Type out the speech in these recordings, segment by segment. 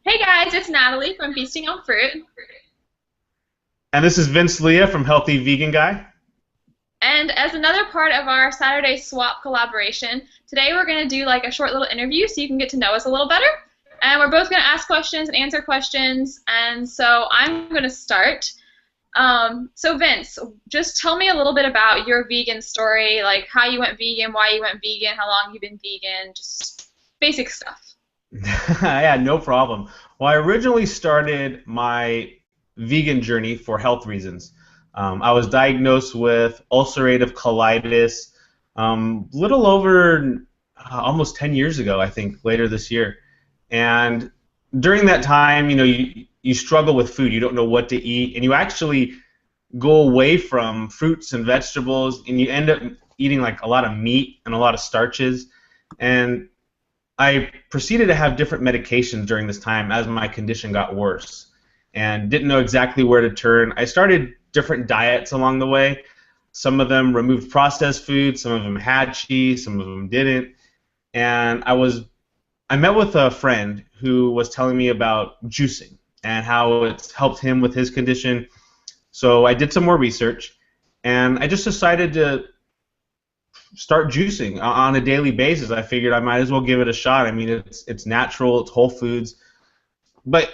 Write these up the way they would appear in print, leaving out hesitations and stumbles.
Hey guys, it's Natalie from Feasting on Fruit. And this is Vince Leah from Healthy Vegan Guy. And as another part of our Saturday Swap collaboration, today we're going to do like a short little interview so you can get to know us a little better. And we're both going to ask questions and answer questions. And so I'm going to start. So Vince, just tell me a little bit about your vegan story, like how you went vegan, why you went vegan, how long you've been vegan, just basic stuff. Yeah, no problem. Well, I originally started my vegan journey for health reasons. I was diagnosed with ulcerative colitis little over almost 10 years ago, I think, later this year. And during that time, you struggle with food. You don't know what to eat, and you actually go away from fruits and vegetables, and you end up eating like a lot of meat and a lot of starches. And I proceeded to have different medications during this time as my condition got worse and didn't know exactly where to turn. I started different diets along the way. Some of them removed processed food, some of them had cheese, some of them didn't. And I met with a friend who was telling me about juicing and how it's helped him with his condition. So I did some more research and I just decided to start juicing on a daily basis. I figured I might as well give it a shot. I mean, it's natural, it's whole foods. But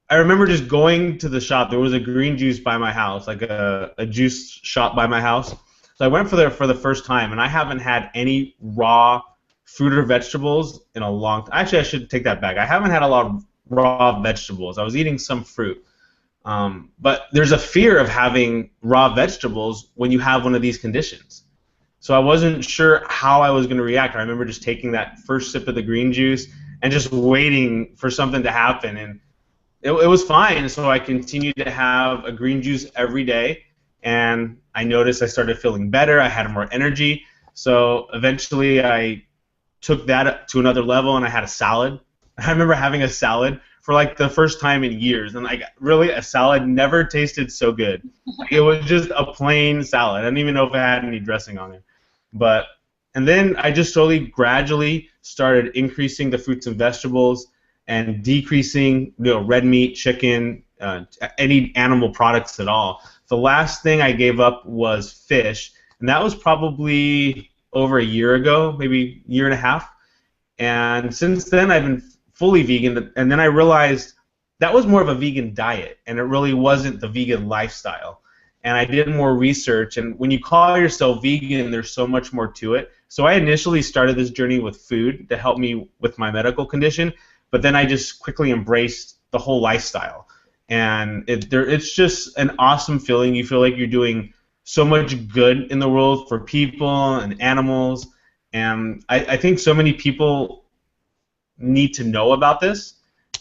I remember just going to the shop. There was a green juice by my house, like a juice shop by my house. So I went for there for the first time, and I haven't had any raw fruit or vegetables in a long time. Actually, I should take that back. I haven't had a lot of raw vegetables. I was eating some fruit. But there's a fear of having raw vegetables when you have one of these conditions. So I wasn't sure how I was going to react. I remember just taking that first sip of the green juice and just waiting for something to happen. And it was fine. So I continued to have a green juice every day. And I noticed I started feeling better. I had more energy. So eventually I took that to another level and I had a salad. I remember having a salad for like the first time in years. And like really a salad never tasted so good. Like, it was just a plain salad. I didn't even know if it had any dressing on it. But and then I just slowly, gradually started increasing the fruits and vegetables and decreasing, red meat, chicken, any animal products at all. The last thing I gave up was fish, and that was probably over a year ago, maybe a year and a half. And since then, I've been fully vegan. And then I realized that was more of a vegan diet, and it really wasn't the vegan lifestyle. And I did more research, and when you call yourself vegan, there's so much more to it. So I initially started this journey with food to help me with my medical condition, but then I just quickly embraced the whole lifestyle. And it's just an awesome feeling. You feel like you're doing so much good in the world for people and animals, and I think so many people need to know about this,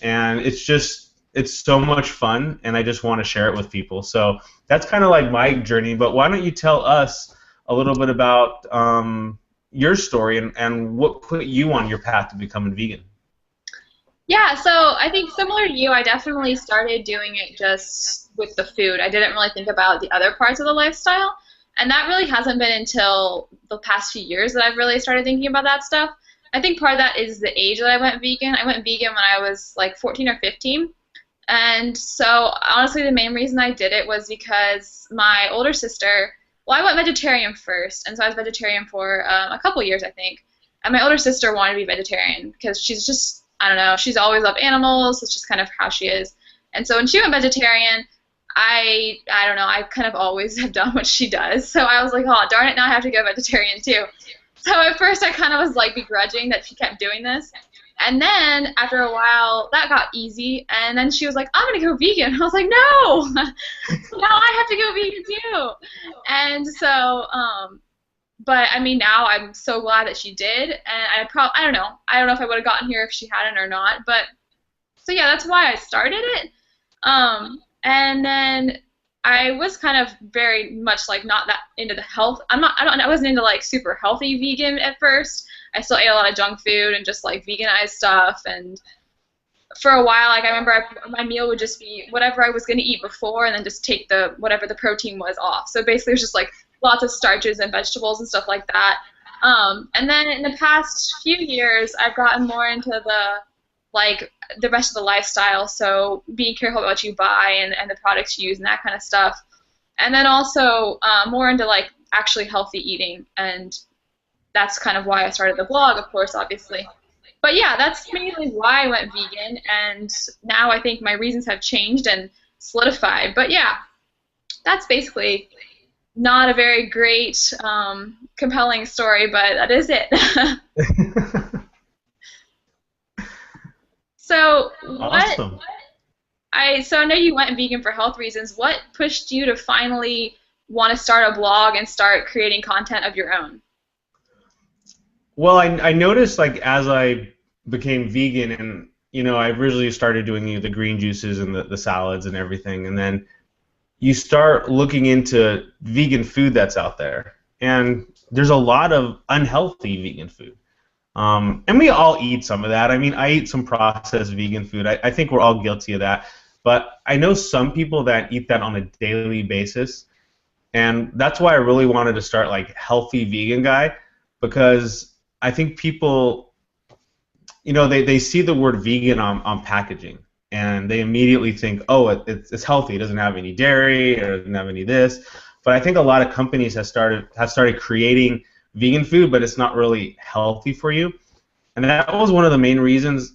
and it's so much fun, and I just want to share it with people. So that's kind of like my journey. But why don't you tell us a little bit about your story and what put you on your path to becoming vegan? Yeah, so I think similar to you, I definitely started doing it just with the food. I didn't really think about the other parts of the lifestyle. And that really hasn't been until the past few years that I've really started thinking about that stuff. I think part of that is the age that I went vegan. I went vegan when I was like 14 or 15. And so honestly, the main reason I did it was because my older sister, well, I went vegetarian first, and so I was vegetarian for a couple years, I think. And my older sister wanted to be vegetarian because she's just, I don't know, she's always loved animals. It's just kind of how she is. And so when she went vegetarian, I don't know, I kind of always have done what she does. So I was like, oh, darn it, now I have to go vegetarian too. So at first I kind of was like begrudging that she kept doing this. And then after a while, that got easy. And then she was like, I'm going to go vegan. I was like, no, now I have to go vegan too. And so, but I mean, now I'm so glad that she did. And I don't know. I don't know if I would have gotten here if she hadn't or not. But so yeah, that's why I started it. And then I was kind of very much like not that into the health. I wasn't into like super healthy vegan at first. I still ate a lot of junk food and just like veganized stuff. And for a while, like I remember my meal would just be whatever I was going to eat before, and then just take the whatever the protein was off. So basically, it was just like lots of starches and vegetables and stuff like that. And then in the past few years, I've gotten more into the like the rest of the lifestyle. So being careful about what you buy and the products you use and that kind of stuff. And then also more into like actually healthy eating, and that's kind of why I started the blog, of course, obviously. But yeah, that's mainly why I went vegan, and now I think my reasons have changed and solidified. But yeah, that's basically not a very great, compelling story, but that is it. So Awesome. so I know you went vegan for health reasons. What pushed you to finally want to start a blog and start creating content of your own? Well, I noticed like as I became vegan and I originally started doing the green juices and the salads and everything, and then you start looking into vegan food that's out there, and there's a lot of unhealthy vegan food. And we all eat some of that. I mean, I eat some processed vegan food. I think we're all guilty of that. But I know some people that eat that on a daily basis, and that's why I really wanted to start like Healthy Vegan Guy, because I think people, they see the word vegan on packaging, and they immediately think, oh, it's healthy. It doesn't have any dairy, or it doesn't have any this. But I think a lot of companies have started creating vegan food, but it's not really healthy for you. And that was one of the main reasons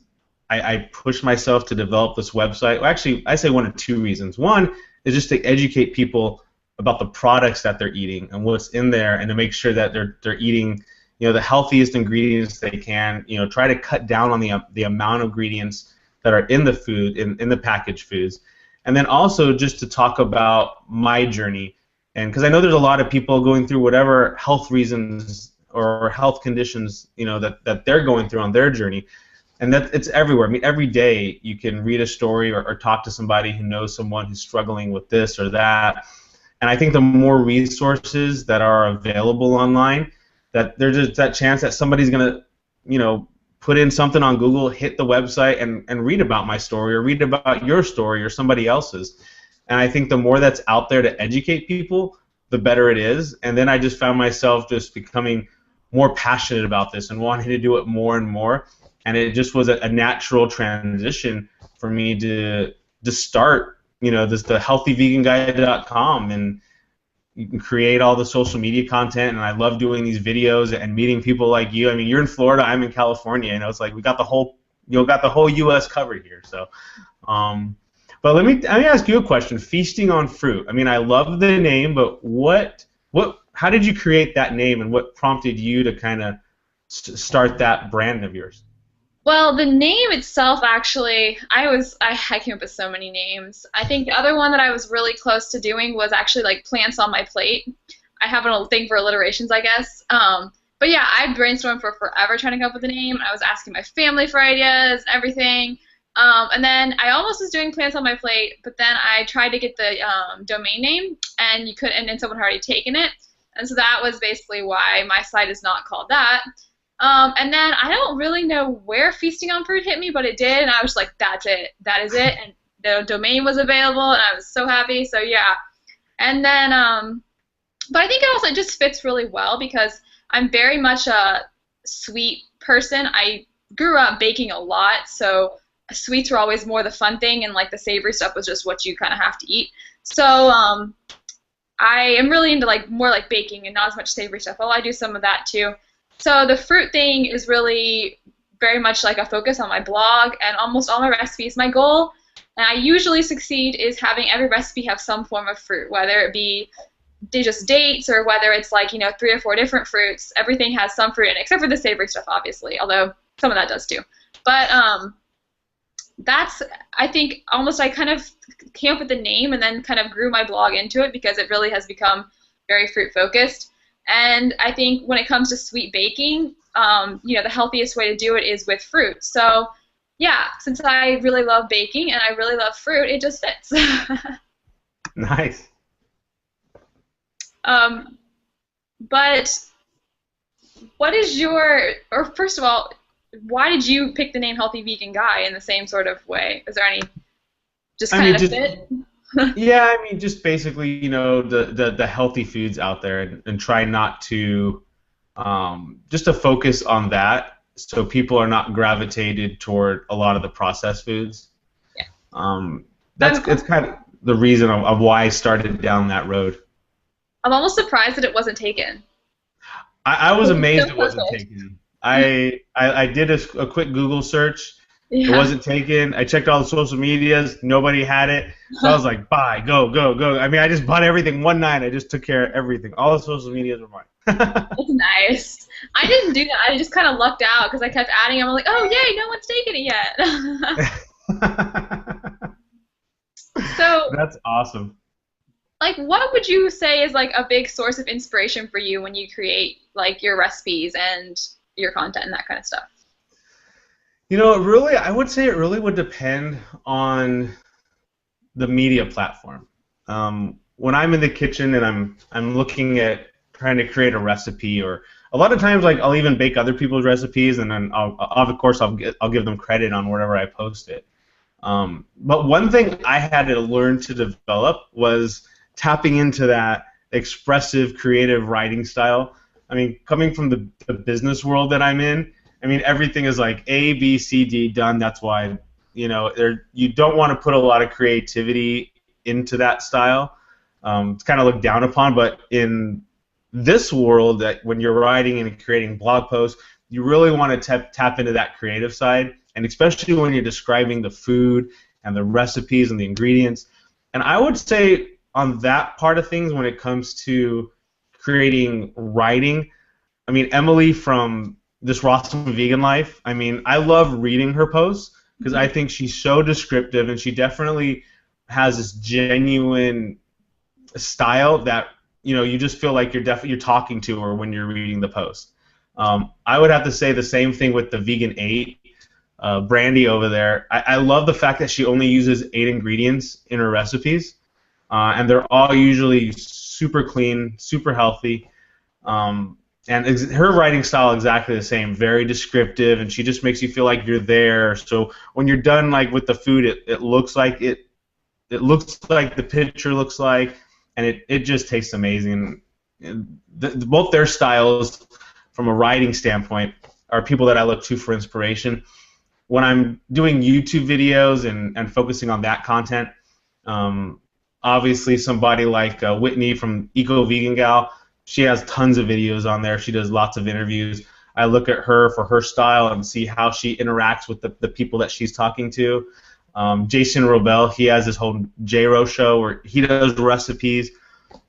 I pushed myself to develop this website. Well, actually, I say one of two reasons. One is just to educate people about the products that they're eating and what's in there, and to make sure that they're eating the healthiest ingredients they can. Try to cut down on the amount of ingredients that are in the food, in the packaged foods. And then also just to talk about my journey, and because I know there's a lot of people going through whatever health reasons or health conditions that they're going through on their journey, and that it's everywhere. I mean, every day you can read a story or talk to somebody who knows someone who's struggling with this or that. And I think the more resources that are available online, that there's just that chance that somebody's gonna put in something on Google, hit the website, and read about my story or read about your story or somebody else's. And I think the more that's out there to educate people, the better it is. And then I just found myself just becoming more passionate about this and wanting to do it more and more. And it just was a natural transition for me to start, the healthyveganguy.com, and you can create all the social media content. And I love doing these videos and meeting people like you. I mean, you're in Florida, I'm in California. It's like we got the whole U.S. covered here. So. But let me ask you a question. Feasting on Fruit. I mean, I love the name, but how did you create that name, and what prompted you to kind of start that brand of yours? Well, the name itself, actually, I came up with so many names. I think the other one that I was really close to doing was actually like Plants on My Plate. I have a thing for alliterations, I guess. But yeah, I brainstormed for forever trying to come up with a name. I was asking my family for ideas, everything. And then I almost was doing Plants on My Plate, but then I tried to get the domain name, and and then someone had already taken it, and so that was basically why my site is not called that. And then I don't really know where Feasting on Fruit hit me, but it did, and I was like, that's it, that is it, and the domain was available, and I was so happy. So yeah, and then but I think it also just fits really well because I'm very much a sweet person. I grew up baking a lot, so sweets were always more the fun thing, and like the savory stuff was just what you kind of have to eat. So I am really into more like baking and not as much savory stuff. Although I do some of that too. So the fruit thing is really very much like a focus on my blog and almost all my recipes. My goal, and I usually succeed, is having every recipe have some form of fruit, whether it be just dates or whether it's 3 or 4 different fruits. Everything has some fruit in it, except for the savory stuff, obviously. Although some of that does too. But that's, I think, almost I kind of came up with the name and then kind of grew my blog into it because it really has become very fruit focused. And I think when it comes to sweet baking, the healthiest way to do it is with fruit. So yeah, since I really love baking and I really love fruit, it just fits. Nice. But what is or first of all, why did you pick the name Healthy Vegan Guy in the same sort of way? Is there any fit? Yeah, I mean, just basically, the healthy foods out there, and try not to, just to focus on that so people are not gravitated toward a lot of the processed foods. Yeah. That's it's kind of the reason of why I started down that road. I'm almost surprised that it wasn't taken. I was It's amazed so it wasn't perfect. taken. I did a quick Google search. It Yeah. wasn't taken. I checked all the social medias. Nobody had it. So I was like, buy, go, go, go. I mean, I just bought everything one night. I just took care of everything. All the social medias were mine. That's nice. I didn't do that. I just kind of lucked out because I kept adding. I'm like, oh yay, no one's taken it yet. So, That's awesome. like, what would you say is like a big source of inspiration for you when you create like your recipes and your content and that kind of stuff? I would say it really would depend on the media platform. When I'm in the kitchen and I'm looking at trying to create a recipe, or a lot of times like I'll even bake other people's recipes, and then of course I'll give them credit on wherever I post it. But one thing I had to learn to develop was tapping into that expressive, creative writing style. I mean, coming from the business world that I'm in, I mean, everything is like A, B, C, D, done. That's why, you don't want to put a lot of creativity into that style. It's kind of looked down upon, but in this world, that when you're writing and creating blog posts, you really want to tap into that creative side, and especially when you're describing the food and the recipes and the ingredients. And I would say on that part of things, when it comes to creating writing, I mean, Emily from This Awesome Vegan Life, I mean, I love reading her posts because I think she's so descriptive, and she definitely has this genuine style that you just feel like you're talking to her when you're reading the post. I would have to say the same thing with the Vegan 8, Brandy over there. I love the fact that she only uses 8 ingredients in her recipes, and they're all usually super clean, super healthy. And her writing style exactly the same, very descriptive, and she just makes you feel like you're there. So when you're done like with the food, it looks like it looks like the picture looks like, and it just tastes amazing. And both their styles, from a writing standpoint, are people that I look to for inspiration. When I'm doing YouTube videos and focusing on that content, obviously somebody like Whitney from Eco Vegan Gal, she has tons of videos on there. She does lots of interviews. I look at her for her style and see how she interacts with the people that she's talking to. Jason Robel, he has his whole J-Ro show where he does recipes.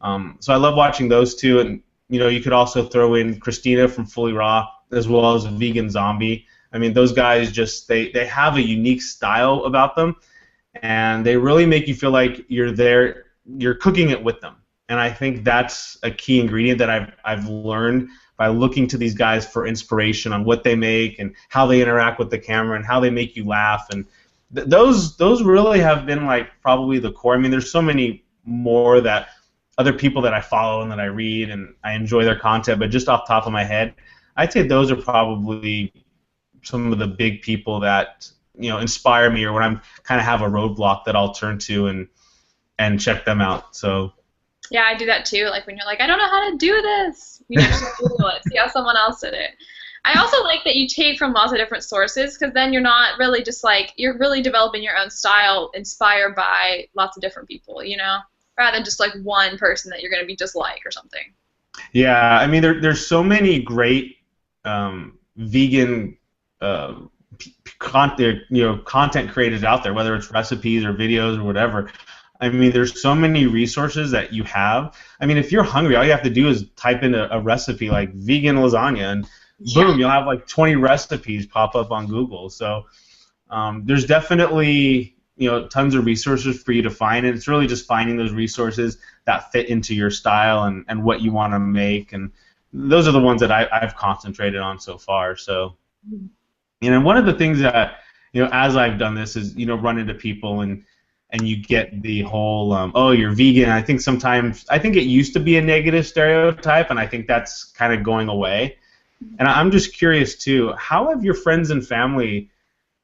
So I love watching those two. And you could also throw in Christina from Fully Raw, as well as Vegan Zombie. I mean, those guys just they have a unique style about them, and they really make you feel like you're there, you're cooking it with them. And I think that's a key ingredient that I've learned by looking to these guys for inspiration on what they make and how they interact with the camera and how they make you laugh. And those really have been like probably the core. I mean, there's so many more that other people that I follow and that I read and I enjoy their content, but just off the top of my head, I'd say those are probably some of the big people that inspire me, or when I'm kind of have a roadblock that I'll turn to and check them out. So. Yeah, I do that too. Like when you're like, I don't know how to do this, you just Google it, see how someone else did it. I also like that you take from lots of different sources, because then you're not really just like, you're really developing your own style inspired by lots of different people, rather than just like one person that you're going to be just like or something. Yeah, I mean, there's so many great vegan content creators out there, whether it's recipes or videos or whatever. I mean, there's so many resources that you have. I mean, if you're hungry, all you have to do is type in a recipe like vegan lasagna, and boom, you'll have like 20 recipes pop up on Google. So there's definitely tons of resources for you to find, and it's really just finding those resources that fit into your style and what you want to make. And those are the ones that I've concentrated on so far. So, one of the things that as I've done this is run into people and you get the whole oh, you're vegan. I think it used to be a negative stereotype, and I think that's kind of going away. And I'm just curious too, how have your friends and family,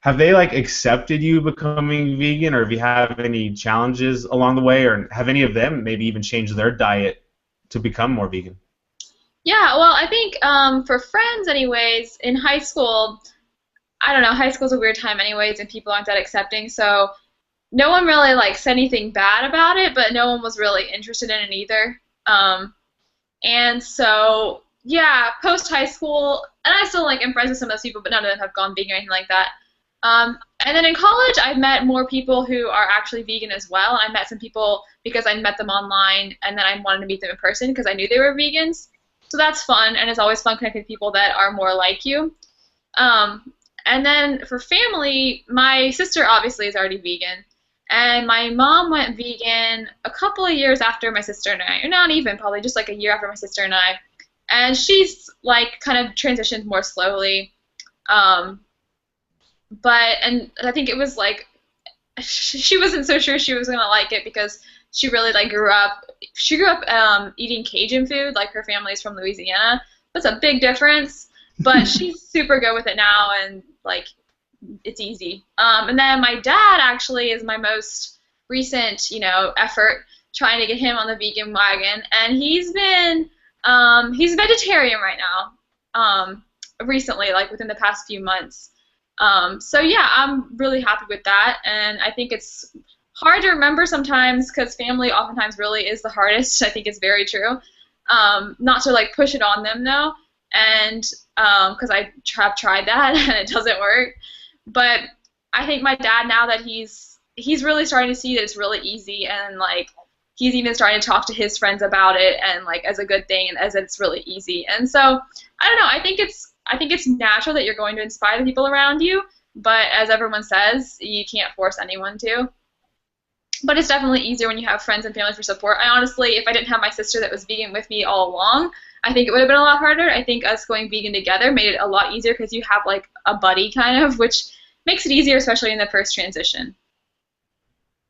have they like accepted you becoming vegan, or have you had any challenges along the way, or have any of them maybe even changed their diet to become more vegan? Yeah, well, I think for friends, anyways, in high school, I don't know, high school's a weird time, anyways, and people aren't that accepting. So no one really like said anything bad about it, but no one was really interested in it either. And so yeah, post high school, and I still like am friends with some of those people, but none of them have gone vegan or anything like that. And then in college, I've met more people who are actually vegan as well. I met some people because I met them online, and then I wanted to meet them in person because I knew they were vegans. So that's fun, and it's always fun connecting with people that are more like you. And then for family, my sister obviously is already vegan. And my mom went vegan a couple of years after my sister and I, or not even, probably just like a year after my sister and I. And she's like kind of transitioned more slowly. Um, and I think it was like she wasn't so sure she was gonna like it because she really like grew up eating Cajun food, like her family's from Louisiana. That's a big difference, but she's super good with it now, and like it's easy. And then my dad actually is my most recent, effort trying to get him on the vegan wagon, and he's vegetarian right now. Recently, like within the past few months. So yeah, I'm really happy with that, and I think it's hard to remember sometimes because family oftentimes really is the hardest. I think it's very true. Not to like push it on them though, and because I have tried that and it doesn't work. But I think my dad, now that he's really starting to see that it's really easy, and like he's even starting to talk to his friends about it, and like as a good thing, and as it's really easy. And so I don't know. I think it's natural that you're going to inspire the people around you, but as everyone says, you can't force anyone to. But it's definitely easier when you have friends and family for support. I honestly, if I didn't have my sister that was vegan with me all along, I think it would have been a lot harder. I think us going vegan together made it a lot easier because you have like a buddy kind of, which makes it easier, especially in the first transition.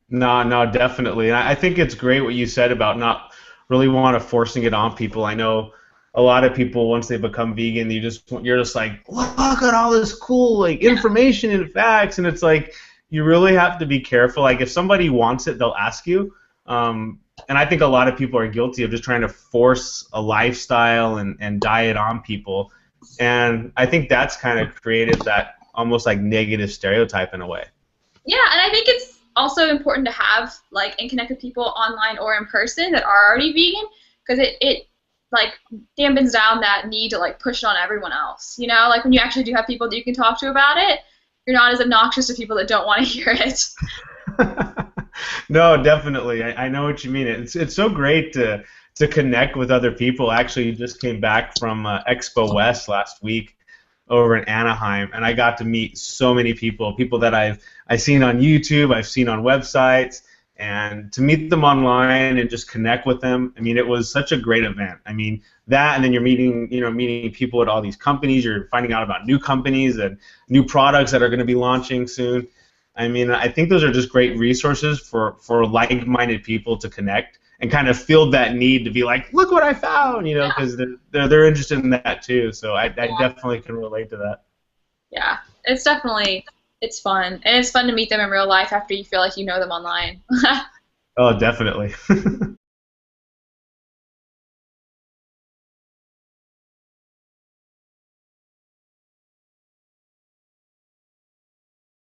No, no, definitely. And I think it's great what you said about not really want to forcing it on people. I know a lot of people once they become vegan, you're just like, look at all this cool like information and facts, and it's like you really have to be careful. Like if somebody wants it, they'll ask you. And I think a lot of people are guilty of just trying to force a lifestyle and diet on people. And I think that's kind of created that almost like negative stereotype in a way. Yeah, and I think it's also important to have like and connect with people online or in person that are already vegan because it like dampens down that need to like push it on everyone else. Like when you actually do have people that you can talk to about it, you're not as obnoxious to people that don't want to hear it. No, definitely. I know what you mean. It's so great to connect with other people. Actually, just came back from Expo West last week over in Anaheim, and I got to meet so many people that I've seen on YouTube, I've seen on websites, and to meet them online and just connect with them. I mean, it was such a great event. I mean, that, and then you're meeting people at all these companies. You're finding out about new companies and new products that are going to be launching soon. I mean, I think those are just great resources for like-minded people to connect and kind of feel that need to be like, look what I found, Yeah, because they're interested in that too. So I yeah, definitely can relate to that. yeah. It's fun, and it's fun to meet them in real life after you feel like you know them online. Oh, definitely.